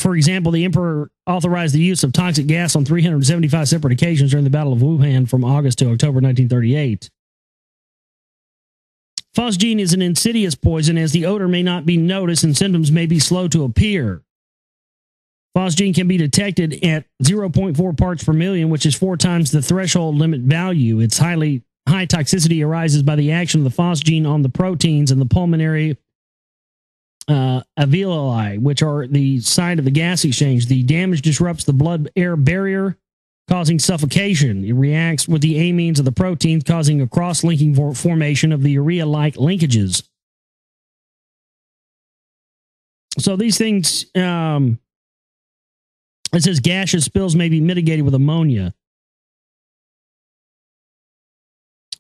For example, the emperor authorized the use of toxic gas on 375 separate occasions during the Battle of Wuhan from August to October 1938. Phosgene is an insidious poison as the odor may not be noticed and symptoms may be slow to appear. Phosgene can be detected at 0.4 parts per million, which is 4 times the threshold limit value. Its high toxicity arises by the action of the phosgene on the proteins in the pulmonary alveoli, which are the site of the gas exchange. The damage disrupts the blood-air barrier, causing suffocation. It reacts with the amines of the proteins, causing a cross-linking formation of the urea-like linkages. So these things, it says gaseous spills may be mitigated with ammonia.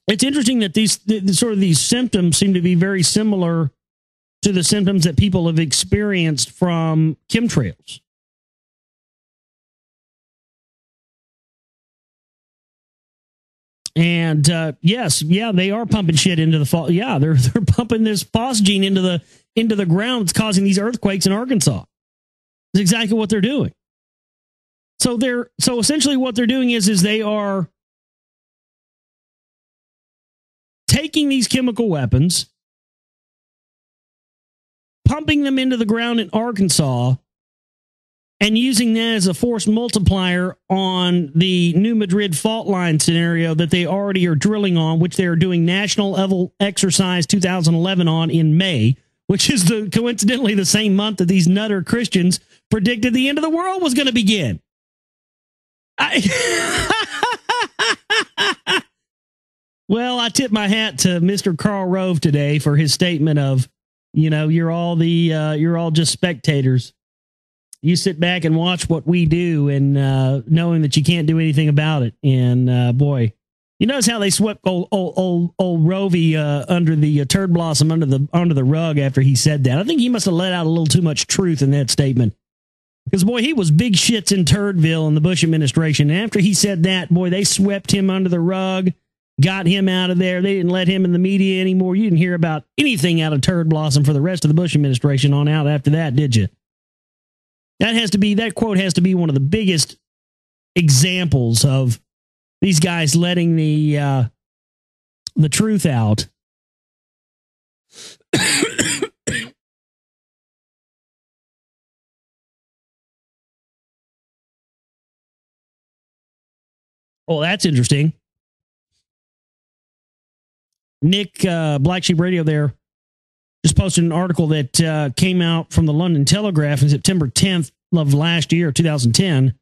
It's interesting that these symptoms seem to be very similar to the symptoms that people have experienced from chemtrails. And yes, they are pumping shit into the fall. Yeah, they're pumping this phosgene into the ground. It's causing these earthquakes in Arkansas. That's exactly what they're doing. So essentially what they're doing is they are taking these chemical weapons, pumping them into the ground in Arkansas, and using that as a force multiplier on the New Madrid fault line scenario that they already are drilling on, which they are doing National Level Exercise 2011 on in May, which is coincidentally the same month that these nutter Christians predicted the end of the world was going to begin. Well, I tip my hat to Mr. Karl Rove today for his statement of, you're all just spectators. You sit back and watch what we do, and knowing that you can't do anything about it. And boy, you notice how they swept old Rovey under the turd blossom under the rug after he said that. I think he must have let out a little too much truth in that statement, because boy, he was big shits in Turdville in the Bush administration. And after he said that, boy, they swept him under the rug, got him out of there. They didn't let him in the media anymore. You didn't hear about anything out of Turd Blossom for the rest of the Bush administration on out after that, did you? That quote has to be one of the biggest examples of these guys letting the truth out. Oh, that's interesting. Nick, Black Sheep Radio there, just posted an article that came out from the London Telegraph on September 10th of last year, 2010.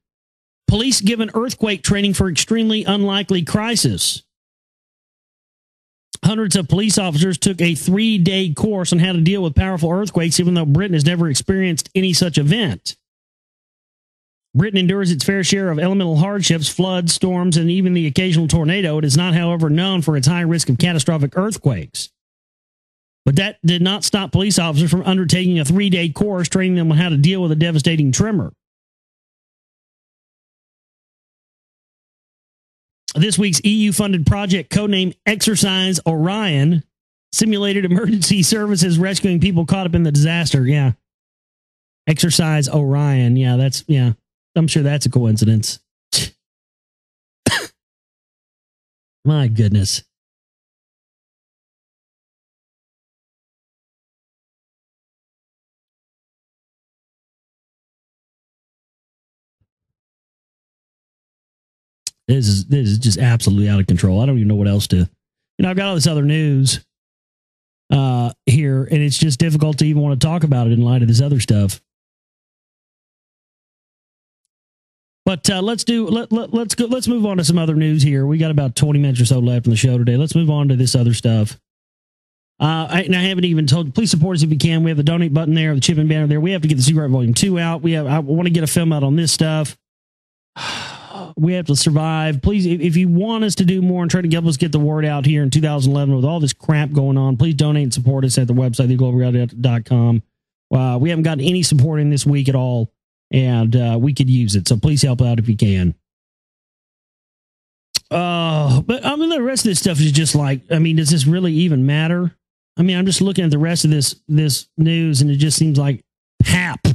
Police given earthquake training for extremely unlikely crisis. Hundreds of police officers took a 3-day course on how to deal with powerful earthquakes, even though Britain has never experienced any such event. Britain endures its fair share of elemental hardships, floods, storms, and even the occasional tornado. It is not, however, known for its high risk of catastrophic earthquakes. But that did not stop police officers from undertaking a 3-day course training them on how to deal with a devastating tremor. This week's EU-funded project, codenamed Exercise Orion, simulated emergency services rescuing people caught up in the disaster. Yeah. Exercise Orion. Yeah. I'm sure that's a coincidence. My goodness. This is just absolutely out of control. I don't even know what else to. I've got all this other news here, and it's just difficult to even want to talk about it in light of this other stuff. But let's move on to some other news here. We got about 20 minutes or so left in the show today. Let's move on to this other stuff. I haven't even told you, please support us if you can. We have the donate button there, the chip and banner there. We have to get the Secret Volume 2 out. I want to get a film out on this stuff. We have to survive. Please, if you want us to do more and try to help us get the word out here in 2011 with all this crap going on, please donate and support us at the website, theglobalreality.com. We haven't gotten any support in this week at all, and we could use it. So please help out if you can. But I mean, the rest of this stuff is just like, does this really even matter? I'm just looking at the rest of this news, and it just seems like pap.